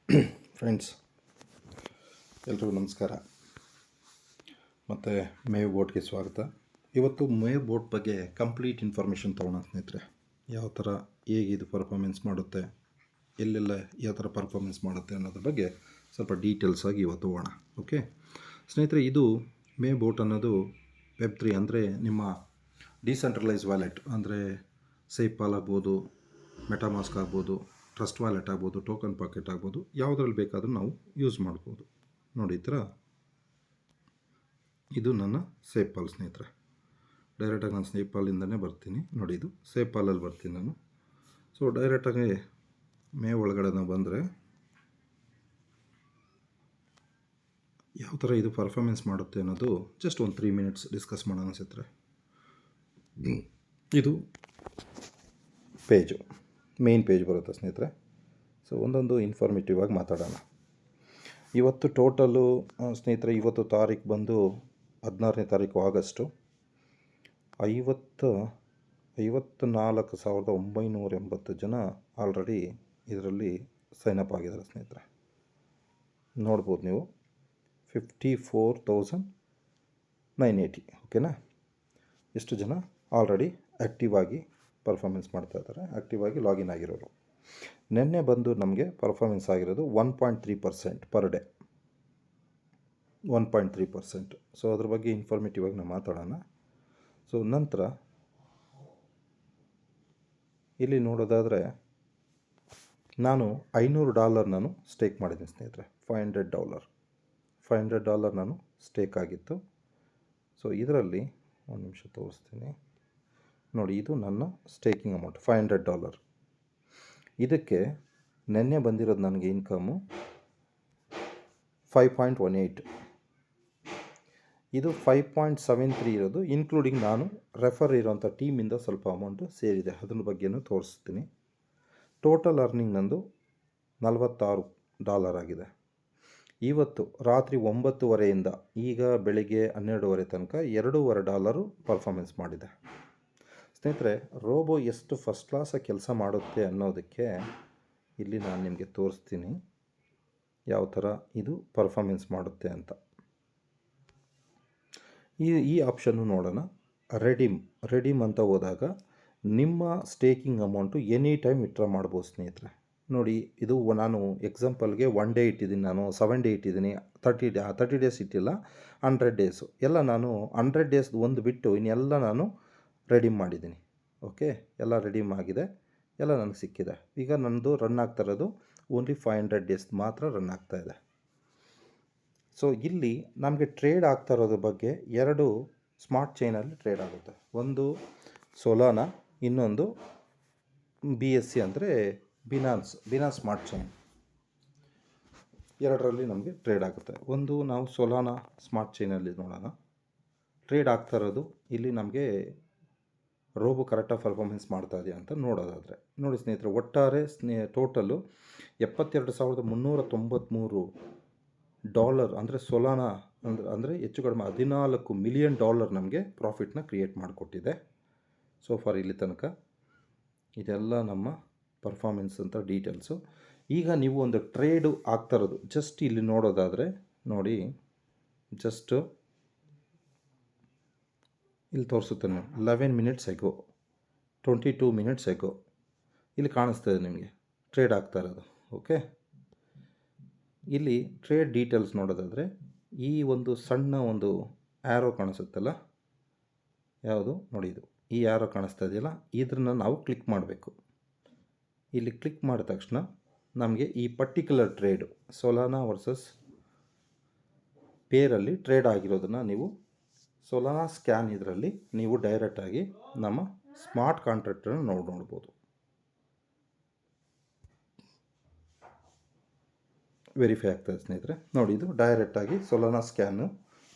Friends, ಎಲ್ರಿಗೂ ನಮಸ್ಕಾರ. ಮತ್ತು ಮೇವ್ ಬೋಟ್ಗೆ ಸ್ವಾಗತ. ಇವತ್ತು ಮೇವ್ ಬೋಟ್ ಬಗ್ಗೆ ಕಂಪ್ಲೀಟ್ ಇನ್ಫಾರ್ಮೇಷನ್ ತೊಗೊಳ್ಳೋಣ ಸ್ನೇಹಿತರೆ. ಯಾವ ಥರ ಹೇಗೆ ಇದು ಪರ್ಫಾರ್ಮೆನ್ಸ್ ಮಾಡುತ್ತೆ, ಎಲ್ಲೆಲ್ಲ ಯಾವ ಥರ ಪರ್ಫಾರ್ಮೆನ್ಸ್ ಮಾಡುತ್ತೆ ಅನ್ನೋದ್ರ ಬಗ್ಗೆ ಸ್ವಲ್ಪ ಡೀಟೇಲ್ಸಾಗಿ ಇವತ್ತು ಹೋಗೋಣ. ಓಕೆ ಸ್ನೇಹಿತರೆ, ಇದು ಮೇವ್ ಬೋಟ್ ಅನ್ನೋದು Web3 ಅಂದರೆ ನಿಮ್ಮ ಡಿಸೆಂಟ್ರಲೈಸ್ ವ್ಯಾಲೆಟ್ ಅಂದರೆ ಸೇಫ್ಪಾಲ್ ಆಗ್ಬೋದು, ಮೆಟಾಮಾಸ್ಕ್ ಆಗ್ಬೋದು, ಟ್ರಸ್ಟ್ ವ್ಯಾಲೆಟ್ ಆಗ್ಬೋದು, ಟೋಕನ್ ಪಾಕೆಟ್ ಆಗ್ಬೋದು, ಯಾವುದ್ರಲ್ಲಿ ಬೇಕಾದರೂ ನಾವು ಯೂಸ್ ಮಾಡ್ಬೋದು. ನೋಡಿ ಈ ಥರ ಇದು ನನ್ನ ಸೇಫ್ಪಾಲ್ ಸ್ನೇಹಿತರೆ. ಡೈರೆಕ್ಟಾಗಿ ನಾನು ಸೇಫ್ಪಾಲಿಂದನೇ ಬರ್ತೀನಿ. ನೋಡಿ, ಇದು ಸೇಫ್ಪಾಲಲ್ಲಿ ಬರ್ತೀನಿ ನಾನು. ಸೊ ಡೈರೆಕ್ಟಾಗಿ ಮೇವ್ ಒಳಗಡೆ ನಾವು ಬಂದರೆ ಯಾವ ಥರ ಇದು ಪರ್ಫಾರ್ಮೆನ್ಸ್ ಮಾಡುತ್ತೆ ಅನ್ನೋದು ಜಸ್ಟ್ ಒಂದು 3 ಮಿನಿಟ್ಸ್ ಡಿಸ್ಕಸ್ ಮಾಡೋಣ ಸ್ನೇಹಿತರೆ. ಇದು ಪೇಜು, ಮೇನ್ ಪೇಜ್ ಬರುತ್ತೆ ಸ್ನೇಹಿತರೆ. ಸೊ ಒಂದೊಂದು ಇನ್ಫಾರ್ಮೇಟಿವ್ ಆಗಿ ಮಾತಾಡೋಣ. ಇವತ್ತು ಟೋಟಲು ಸ್ನೇಹಿತರೆ, ಇವತ್ತು ತಾರೀಕು ಬಂದು 16ನೇ ತಾರೀಕು ಆಗಸ್ಟು. 54,980 ಜನ ಆಲ್ರೆಡಿ ಇದರಲ್ಲಿ ಸೈನಪ್ ಆಗಿದ್ದಾರೆ ಸ್ನೇಹಿತರೆ. ನೋಡ್ಬೋದು ನೀವು 54,980. ಓಕೆನಾ? ಎಷ್ಟು ಜನ ಆಲ್ರೆಡಿ ಆ್ಯಕ್ಟಿವ್ ಆಗಿ ಪರ್ಫಾರ್ಮೆನ್ಸ್ ಮಾಡ್ತಾ ಇದ್ದಾರೆ, ಆ್ಯಕ್ಟಿವ್ ಆಗಿ ಲಾಗಿನ್ ಆಗಿರೋರು. ನಿನ್ನೆ ಬಂದು ನಮಗೆ ಪರ್ಫಾರ್ಮೆನ್ಸ್ ಆಗಿರೋದು 1.3% ಪರ್ ಡೇ, 1.3%. ಸೊ ಅದ್ರ ಬಗ್ಗೆ ಇನ್ಫಾರ್ಮೇಟಿವ್ ಆಗಿ ನಾವು ಮಾತಾಡೋಣ. ಸೊ ನಂತರ ಇಲ್ಲಿ ನೋಡೋದಾದರೆ ನಾನು $500 ನಾನು ಸ್ಟೇಕ್ ಮಾಡಿದ್ದೀನಿ ಸ್ನೇಹಿತರೆ. $500 ನಾನು ಸ್ಟೇಕ್ ಆಗಿತ್ತು. ಸೊ ಇದರಲ್ಲಿ ಒಂದು ನಿಮಿಷ ತೋರಿಸ್ತೀನಿ ನೋಡಿ. ಇದು ನನ್ನ ಸ್ಟೇಕಿಂಗ್ ಅಮೌಂಟ್ $500. ಇದಕ್ಕೆ ನೆನ್ನೆ ಬಂದಿರೋದು ನನಗೆ ಇನ್ಕಮು 5.18. ಇದು 5.73 ಇರೋದು ಇನ್ಕ್ಲೂಡಿಂಗ್ ನಾನು ರೆಫರ್ ಇರೋಂಥ ಟೀಮಿಂದ ಸ್ವಲ್ಪ ಅಮೌಂಟು ಸೇರಿದೆ. ಅದ್ರ ಬಗ್ಗೆನೂ ತೋರಿಸ್ತೀನಿ. ಟೋಟಲ್ ಅರ್ನಿಂಗ್ ನಂದು $46 ಆಗಿದೆ. ಇವತ್ತು ರಾತ್ರಿ 9:30ಇಂದ ಈಗ ಬೆಳಿಗ್ಗೆ 12:30 ತನಕ $2.25 ಪರ್ಫಾರ್ಮೆನ್ಸ್ ಮಾಡಿದೆ ಸ್ನೇಹಿತರೆ. ರೋಬೋ ಎಷ್ಟು ಫಸ್ಟ್ ಕ್ಲಾಸಾಗಿ ಕೆಲಸ ಮಾಡುತ್ತೆ ಅನ್ನೋದಕ್ಕೆ ಇಲ್ಲಿ ನಾನು ನಿಮಗೆ ತೋರಿಸ್ತೀನಿ ಯಾವ ಥರ ಇದು ಪರ್ಫಾರ್ಮೆನ್ಸ್ ಮಾಡುತ್ತೆ ಅಂತ. ಈ ಆಪ್ಷನ್ನು ನೋಡೋಣ. ರೆಡೀಮ್ ಅಂತ ಹೋದಾಗ ನಿಮ್ಮ staking amount any time withdraw ಮಾಡ್ಬೋದು ಸ್ನೇಹಿತರೆ. ನೋಡಿ, ಇದು ನಾನು ಎಕ್ಸಾಂಪಲ್ಗೆ 1 ಡೇ ಇಟ್ಟಿದ್ದೀನಿ, ನಾನು 7 ಡೇ ಇಟ್ಟಿದ್ದೀನಿ, 30 ಡೇಸ್ ಇಟ್ಟಿಲ್ಲ, 100 ಡೇಸು ಎಲ್ಲ ನಾನು 100 ಡೇಸ್ ಒಂದು ಬಿಟ್ಟು ಇನ್ನೆಲ್ಲ ನಾನು ರೆಡೀಮ್ ಮಾಡಿದ್ದೀನಿ. ಓಕೆ, ಎಲ್ಲ ರೆಡೀಮ್ ಆಗಿದೆ, ಎಲ್ಲ ನನಗೆ ಸಿಕ್ಕಿದೆ. ಈಗ ನನ್ನದು ರನ್ ಆಗ್ತಾ ಇರೋದು ಓನ್ಲಿ 500 ಡೇಸ್ ಮಾತ್ರ ರನ್ ಆಗ್ತಾಯಿದೆ. ಸೊ ಇಲ್ಲಿ ನಮಗೆ ಟ್ರೇಡ್ ಆಗ್ತಾ ಇರೋದ್ರ ಬಗ್ಗೆ 2 ಸ್ಮಾರ್ಟ್ ಚೈನಲ್ಲಿ ಟ್ರೇಡ್ ಆಗುತ್ತೆ. ಒಂದು ಸೊಲಾನಾ, ಇನ್ನೊಂದು BSC ಅಂದರೆ ಬಿನಾನ್ಸ್ ಸ್ಮಾರ್ಟ್ ಚೈನ್. ಎರಡರಲ್ಲಿ ನಮಗೆ ಟ್ರೇಡ್ ಆಗುತ್ತೆ. ಒಂದು ನಾವು ಸೊಲಾನಾ ಸ್ಮಾರ್ಟ್ ಚೈನಲ್ಲಿ ನೋಡೋಣ. ಟ್ರೇಡ್ ಆಗ್ತಾ ಇರೋದು ಇಲ್ಲಿ ನಮಗೆ ರೋಬೋ ಕರೆಕ್ಟಾಗಿ ಪರ್ಫಾರ್ಮೆನ್ಸ್ ಮಾಡ್ತಾ ಇದೆಯಾ ಅಂತ ನೋಡೋದಾದರೆ ನೋಡಿ ಸ್ನೇಹಿತರೆ, ಒಟ್ಟಾರೆ ಟೋಟಲು $72,393 ಅಂದರೆ ಸೊಲಾನಾ ಅಂದರೆ ಹೆಚ್ಚು ಕಡಿಮೆ $14 ಮಿಲಿಯನ್ ನಮಗೆ ಪ್ರಾಫಿಟ್ನ ಕ್ರಿಯೇಟ್ ಮಾಡಿಕೊಟ್ಟಿದೆ ಸೊ ಫಾರ್ ಇಲ್ಲಿ ತನಕ. ಇದೆಲ್ಲ ನಮ್ಮ ಪರ್ಫಾರ್ಮೆನ್ಸ್ ಅಂತ ಡೀಟೇಲ್ಸು. ಈಗ ನೀವು ಒಂದು ಟ್ರೇಡು ಆಗ್ತಾ ಇರೋದು ಜಸ್ಟ್ ಇಲ್ಲಿ ನೋಡೋದಾದರೆ ನೋಡಿ, ಜಸ್ಟ್ ಇಲ್ಲಿ ತೋರಿಸುತ್ತೆ ನೀವು 11 ಮಿನಿಟ್ಸ್ ಎಗೋ, 22 ಮಿನಿಟ್ಸ್ ಎಗೋ ಇಲ್ಲಿ ಕಾಣಿಸ್ತದೆ ನಿಮಗೆ ಟ್ರೇಡ್ ಆಗ್ತಾ ಇರೋದು. ಓಕೆ, ಇಲ್ಲಿ ಟ್ರೇಡ್ ಡೀಟೇಲ್ಸ್ ನೋಡೋದಾದರೆ ಈ ಒಂದು ಸಣ್ಣ ಒಂದು ಆ್ಯರೋ ಕಾಣಿಸುತ್ತಲ್ಲ, ಯಾವುದು ನೋಡಿ, ಇದು ಈ ಆ್ಯರೋ ಕಾಣಿಸ್ತಾ ಇದೆಯಲ್ಲ, ಇದನ್ನು ನಾವು ಕ್ಲಿಕ್ ಮಾಡಬೇಕು. ಇಲ್ಲಿ ಕ್ಲಿಕ್ ಮಾಡಿದ ತಕ್ಷಣ ನಮಗೆ ಈ ಪರ್ಟಿಕ್ಯುಲರ್ ಟ್ರೇಡು ಸೊಲಾನಾ ವರ್ಸಸ್ ಪೇರಲ್ಲಿ ಟ್ರೇಡ್ ಆಗಿರೋದನ್ನು ನೀವು ಸೊಲಾನಾ ಸ್ಕ್ಯಾನ್ ಇದರಲ್ಲಿ ನೀವು ಡೈರೆಕ್ಟಾಗಿ ನಮ್ಮ ಸ್ಮಾರ್ಟ್ ಕಾಂಟ್ರಾಕ್ಟನ್ನು ನೋಡ್ಬೋದು. ವೆರಿಫೈ ಆಗ್ತಾಯಿದೆ ಸ್ನೇಹಿತರೆ. ನೋಡಿ, ಇದು ಡೈರೆಕ್ಟಾಗಿ ಸೊಲಾನಾ ಸ್ಕ್ಯಾನು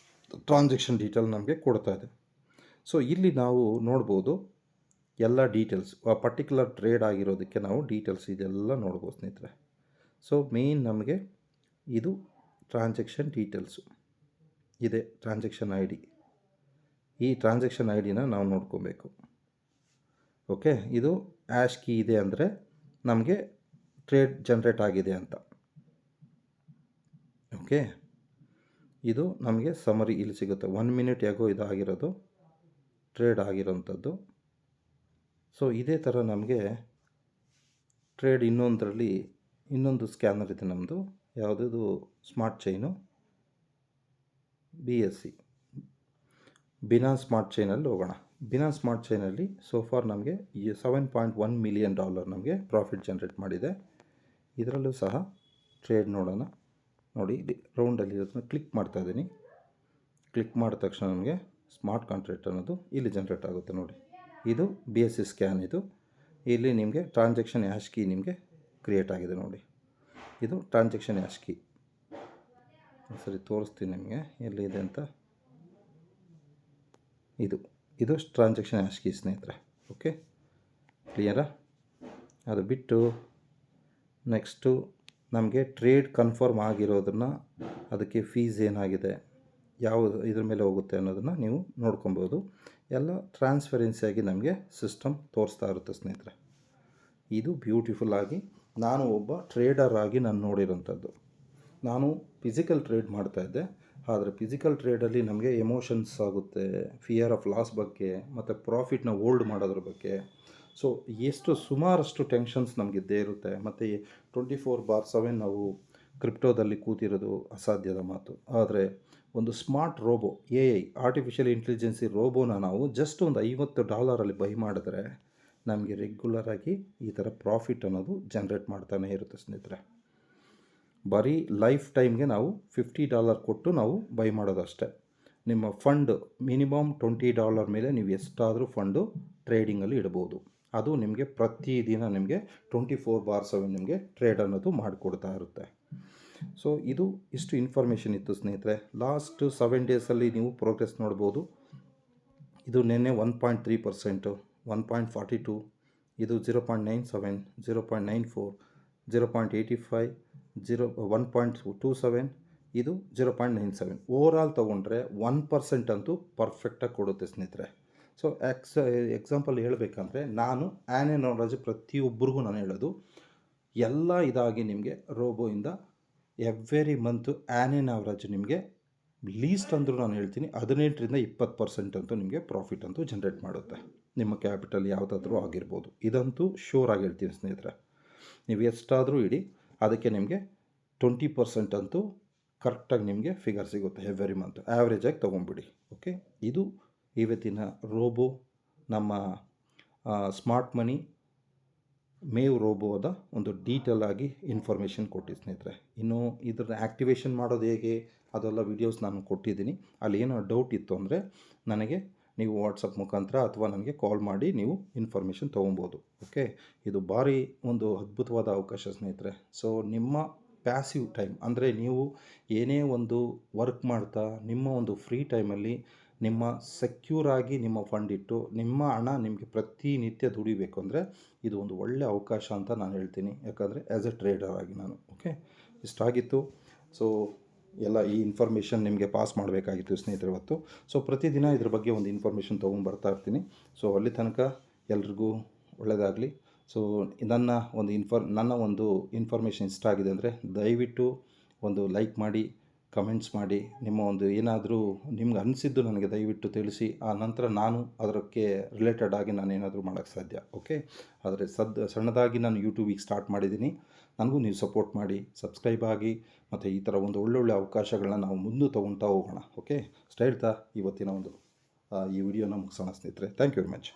ಟ್ರಾನ್ಸಾಕ್ಷನ್ ಡೀಟೇಲ್ ನಮಗೆ ಕೊಡ್ತಾ ಇದೆ. ಸೊ ಇಲ್ಲಿ ನಾವು ನೋಡ್ಬೋದು ಎಲ್ಲ ಡೀಟೇಲ್ಸ್, ಆ ಪರ್ಟಿಕ್ಯುಲರ್ ಟ್ರೇಡ್ ಆಗಿರೋದಕ್ಕೆ ನಾವು ಡೀಟೇಲ್ಸ್ ಇದೆಲ್ಲ ನೋಡ್ಬೋದು ಸ್ನೇಹಿತರೆ. ಸೊ ಮೇನ್ ನಮಗೆ ಇದು ಟ್ರಾನ್ಸಾಕ್ಷನ್ ಡೀಟೇಲ್ಸು ಇದೆ, ಟ್ರಾನ್ಸಾಕ್ಷನ್ ID. ಈ ಟ್ರಾನ್ಸಾಕ್ಷನ್ IDನ ನಾವು ನೋಡ್ಕೊಬೇಕು. ಓಕೆ, ಇದು ಆ್ಯಶ್ ಕೀ ಇದೆ ಅಂದರೆ ನಮಗೆ ಟ್ರೇಡ್ ಜನ್ರೇಟ್ ಆಗಿದೆ ಅಂತ. ಓಕೆ, ಇದು ನಮಗೆ ಸಮರಿ ಇಲ್ಲಿ ಸಿಗುತ್ತೆ. 1 ಮಿನಿಟ್ ಯಾಗೋ ಇದು ಆಗಿರೋದು, ಟ್ರೇಡ್ ಆಗಿರೋಂಥದ್ದು. ಸೊ ಇದೇ ಥರ ನಮಗೆ ಟ್ರೇಡ್ ಇನ್ನೊಂದು ಸ್ಕ್ಯಾನರ್ ಇದೆ ನಮ್ಮದು. ಯಾವುದದು smart chain BSC, Binance smart ಚೈನಲ್ಲಿ ಹೋಗೋಣ. ಬಿನಾನ್ಸ್ ಸ್ಮಾರ್ಟ್ ಚೈನಲ್ಲಿ ಸೋಫಾರ್ ನಮಗೆ $7.1 ಮಿಲಿಯನ್ ನಮಗೆ ಪ್ರಾಫಿಟ್ ಜನ್ರೇಟ್ ಮಾಡಿದೆ. ಇದರಲ್ಲೂ ಸಹ ಟ್ರೇಡ್ ನೋಡೋಣ. ನೋಡಿ, ಇಲ್ಲಿ ರೌಂಡಲ್ಲಿ ಇರೋದನ್ನ ಕ್ಲಿಕ್ ಮಾಡ್ತಾ ಇದ್ದೀನಿ. ಕ್ಲಿಕ್ ಮಾಡಿದ ತಕ್ಷಣ ನಮಗೆ ಸ್ಮಾರ್ಟ್ ಕಾಂಟ್ರಾಕ್ಟ್ ಅನ್ನೋದು ಇಲ್ಲಿ ಜನ್ರೇಟ್ ಆಗುತ್ತೆ. ನೋಡಿ, ಇದು BSC ಸ್ಕ್ಯಾನ್. ಇಲ್ಲಿ ನಿಮಗೆ ಟ್ರಾನ್ಸಾಕ್ಷನ್ ಹ್ಯಾಶ್ ಕೀ ನಿಮಗೆ ಕ್ರಿಯೇಟ್ ಆಗಿದೆ. ನೋಡಿ, ಇದು ಟ್ರಾನ್ಸಾಕ್ಷನ್ ಹ್ಯಾಶ್ ಕೀ. ಸರಿ, ತೋರಿಸ್ತೀನಿ ನಿಮಗೆ ಎಲ್ಲಿದೆ ಅಂತ. ಇದು ಟ್ರಾನ್ಸಾಕ್ಷನ್ ಹ್ಯಾಶ್ ಕೀ ಸ್ನೇಹಿತರೆ. ಓಕೆ, ಕ್ಲಿಯರಾ? ಅದು ಬಿಟ್ಟು ನೆಕ್ಸ್ಟು ನಮಗೆ ಟ್ರೇಡ್ ಕನ್ಫರ್ಮ್ ಆಗಿರೋದನ್ನು, ಅದಕ್ಕೆ ಫೀಸ್ ಏನಾಗಿದೆ, ಯಾವ ಇದ್ರ ಮೇಲೆ ಹೋಗುತ್ತೆ ಅನ್ನೋದನ್ನು ನೀವು ನೋಡ್ಕೊಬೋದು. ಎಲ್ಲ ಟ್ರಾನ್ಸ್ಪರೆನ್ಸಿಯಾಗಿ ನಮಗೆ ಸಿಸ್ಟಮ್ ತೋರಿಸ್ತಾ ಇರುತ್ತೆ ಸ್ನೇಹಿತರೆ. ಇದು ಬ್ಯೂಟಿಫುಲ್ ಆಗಿ ನಾನು ಒಬ್ಬ ಟ್ರೇಡರ್ ಆಗಿ ನಾನು ನೋಡಿರೋಂಥದ್ದು. ನಾನು ಫಿಸಿಕಲ್ ಟ್ರೇಡ್ ಮಾಡ್ತಾಯಿದ್ದೆ. ಆದರೆ ಫಿಸಿಕಲ್ ಟ್ರೇಡಲ್ಲಿ ನಮಗೆ ಎಮೋಷನ್ಸ್ ಆಗುತ್ತೆ, ಫಿಯರ್ ಆಫ್ ಲಾಸ್ ಬಗ್ಗೆ ಮತ್ತು ಪ್ರಾಫಿಟ್ನ ಹೋಲ್ಡ್ ಮಾಡೋದ್ರ ಬಗ್ಗೆ. ಸೊ ಸುಮಾರಷ್ಟು ಟೆನ್ಷನ್ಸ್ ನಮಗಿದ್ದೇ ಇರುತ್ತೆ. ಮತ್ತು 24/7 ನಾವು ಕ್ರಿಪ್ಟೋದಲ್ಲಿ ಕೂತಿರೋದು ಅಸಾಧ್ಯದ ಮಾತು. ಆದರೆ ಒಂದು smart robo, AI artificial intelligence ರೋಬೋನ ನಾವು ಜಸ್ಟ್ ಒಂದು $50 ಬೈ ಮಾಡಿದ್ರೆ ನಮಗೆ ರೆಗ್ಯುಲರಾಗಿ ಈ ಥರ ಪ್ರಾಫಿಟ್ ಅನ್ನೋದು ಜನ್ರೇಟ್ ಮಾಡ್ತಾನೆ ಇರುತ್ತೆ ಸ್ನೇಹಿತರೆ. ಬರೀ ಲೈಫ್ ಟೈಮ್ಗೆ ನಾವು $50 ಕೊಟ್ಟು ನಾವು ಬೈ ಮಾಡೋದಷ್ಟೇ. ನಿಮ್ಮ ಫಂಡ್ ಮಿನಿಮಮ್ $20 ಮೇಲೆ ನೀವು ಎಷ್ಟಾದರೂ ಫಂಡು ಟ್ರೇಡಿಂಗಲ್ಲಿ ಇಡ್ಬೋದು. ಅದು ನಿಮಗೆ ಪ್ರತಿದಿನ ನಿಮಗೆ 24/7 ನಿಮಗೆ ಟ್ರೇಡ್ ಅನ್ನೋದು ಮಾಡಿಕೊಡ್ತಾ ಇರುತ್ತೆ. ಸೊ ಇಷ್ಟು ಇನ್ಫಾರ್ಮೇಷನ್ ಇತ್ತು ಸ್ನೇಹಿತರೆ. ಲಾಸ್ಟ್ 7 ಡೇಸಲ್ಲಿ ನೀವು ಪ್ರೋಗ್ರೆಸ್ ನೋಡ್ಬೋದು. ಇದು ನಿನ್ನೆ 1.3%, 1.42, ಇದು 0.97, 0.94, 0.85, 1.27, ಇದು 0.97. ಓವರಾಲ್ ತೊಗೊಂಡ್ರೆ 1% ಅಂತೂ ಪರ್ಫೆಕ್ಟಾಗಿ ಕೊಡುತ್ತೆ ಸ್ನೇಹಿತರೆ. ಸೊ ಎಕ್ಸಾಂಪಲ್ ಹೇಳಬೇಕಂದ್ರೆ, ನಾನು ಆ್ಯನ್ ಪ್ರತಿಯೊಬ್ಬರಿಗೂ ನಾನು ಹೇಳೋದು, ಎಲ್ಲ ಇದಾಗಿ ನಿಮಗೆ ರೋಬೋಯಿಂದ ಎವ್ರಿ ಮಂತು ಆ್ಯನ್ ಅವರೇಜ್ ನಿಮಗೆ ಲೀಸ್ಟ್ ಅಂದರೂ ನಾನು ಹೇಳ್ತೀನಿ 18-20% ಅಂತೂ ನಿಮಗೆ ಪ್ರಾಫಿಟ್ ಅಂತೂ ಜನ್ರೇಟ್ ಮಾಡುತ್ತೆ. ನಿಮ್ಮ ಕ್ಯಾಪಿಟಲ್ ಯಾವುದಾದ್ರೂ ಆಗಿರ್ಬೋದು. ಇದಂತೂ ಶೋರಾಗಿ ಹೇಳ್ತೀನಿ ಸ್ನೇಹಿತರೆ. ನೀವು ಎಷ್ಟಾದರೂ ಇಡಿ, ಅದಕ್ಕೆ ನಿಮಗೆ 20% ಅಂತೂ ಕರೆಕ್ಟಾಗಿ ನಿಮಗೆ ಫಿಗರ್ ಸಿಗುತ್ತೆ ಎವ್ರಿ ಮಂತ್. ಆ್ಯಾವ್ರೇಜಾಗಿ ತೊಗೊಂಬಿಡಿ. ಓಕೆ, ಇದು ಇವತ್ತಿನ ರೋಬೋ, ನಮ್ಮ ಸ್ಮಾರ್ಟ್ ಮನಿ ಮೇವ್ ರೋಬೋದ ಒಂದು ಡೀಟೇಲ್ ಆಗಿ ಇನ್ಫಾರ್ಮೇಷನ್ ಕೊಟ್ಟಿದ್ದು ಸ್ನೇಹಿತರೆ. ಇನ್ನು ಇದನ್ನು ಆ್ಯಕ್ಟಿವೇಷನ್ ಮಾಡೋದು ಹೇಗೆ ಅದೆಲ್ಲ ವೀಡಿಯೋಸ್ ನಾನು ಕೊಟ್ಟಿದ್ದೀನಿ. ಅಲ್ಲಿ ಏನೋ ಡೌಟ್ ಇತ್ತು ಅಂದರೆ ನನಗೆ ನೀವು ವಾಟ್ಸಪ್ ಮುಖಾಂತರ ಅಥವಾ ನನಗೆ ಕಾಲ್ ಮಾಡಿ ನೀವು ಇನ್ಫಾರ್ಮೇಷನ್ ತೊಗೊಬೋದು. ಓಕೆ, ಇದು ಭಾರಿ ಒಂದು ಅದ್ಭುತವಾದ ಅವಕಾಶ ಸ್ನೇಹಿತರೆ. ಸೊ ನಿಮ್ಮ ಪ್ಯಾಸಿವ್ ಟೈಮ್ ಅಂದರೆ ನೀವು ಏನೇ ಒಂದು ವರ್ಕ್ ಮಾಡ್ತಾ ನಿಮ್ಮ ಒಂದು ಫ್ರೀ ಟೈಮಲ್ಲಿ ನಿಮ್ಮ ಸೆಕ್ಯೂರಾಗಿ ನಿಮ್ಮ ಫಂಡ್ ಇಟ್ಟು ನಿಮ್ಮ ಹಣ ನಿಮಗೆ ಪ್ರತಿನಿತ್ಯ ದುಡಿಬೇಕು ಅಂದರೆ ಇದು ಒಂದು ಒಳ್ಳೆಯ ಅವಕಾಶ ಅಂತ ನಾನು ಹೇಳ್ತೀನಿ. ಯಾಕಂದರೆ ಆ್ಯಸ್ ಎ ಟ್ರೇಡರ್ ಆಗಿ ನಾನು. ಓಕೆ, ಇಷ್ಟಾಗಿತ್ತು. ಸೊ ಎಲ್ಲ ಈ ಇನ್ಫಾರ್ಮೇಷನ್ ನಿಮಗೆ ಪಾಸ್ ಮಾಡಬೇಕಾಗಿತ್ತು ಸ್ನೇಹಿತರೆ ಇವತ್ತು. ಸೊ ಪ್ರತಿದಿನ ಇದ್ರ ಬಗ್ಗೆ ಒಂದು ಇನ್ಫಾರ್ಮೇಷನ್ ತೊಗೊಂಡು ಬರ್ತಾ ಇರ್ತೀನಿ. ಸೊ ಅಲ್ಲಿ ತನಕ ಎಲ್ರಿಗೂ ಒಳ್ಳೆಯದಾಗಲಿ. ಸೊ ನನ್ನ ಒಂದು ಇನ್ಫಾರ್ಮೇಷನ್ ಇಷ್ಟ ಆಗಿದೆ ಅಂದರೆ ದಯವಿಟ್ಟು ಒಂದು ಲೈಕ್ ಮಾಡಿ, ಕಮೆಂಟ್ಸ್ ಮಾಡಿ, ನಿಮ್ಮ ಒಂದು ಏನಾದರೂ ನಿಮ್ಗೆ ಅನಿಸಿದ್ದು ನನಗೆ ದಯವಿಟ್ಟು ತಿಳಿಸಿ. ಆ ನಂತರ ನಾನು ಅದಕ್ಕೆ ರಿಲೇಟೆಡ್ ಆಗಿ ನಾನು ಏನಾದರೂ ಮಾಡೋಕ್ಕೆ ಸಾಧ್ಯ. ಓಕೆ, ಆದರೆ ಸಣ್ಣದಾಗಿ ನಾನು ಯೂಟ್ಯೂಬಿಗೆ ಸ್ಟಾರ್ಟ್ ಮಾಡಿದ್ದೀನಿ. ನನಗೂ ನೀವು ಸಪೋರ್ಟ್ ಮಾಡಿ, ಸಬ್ಸ್ಕ್ರೈಬ್ ಆಗಿ, ಮತ್ತು ಈ ಥರ ಒಂದು ಒಳ್ಳೊಳ್ಳೆ ಅವಕಾಶಗಳನ್ನ ನಾವು ಮುಂದೆ ತೊಗೊಳ್ತಾ ಹೋಗೋಣ. ಓಕೆ, ಇಷ್ಟ ಹೇಳ್ತಾ ಇವತ್ತಿನ ಒಂದು ಈ ವಿಡಿಯೋನ ಮುಗಿಸೋಣ ಸ್ನೇಹಿತರೆ. Thank you very much.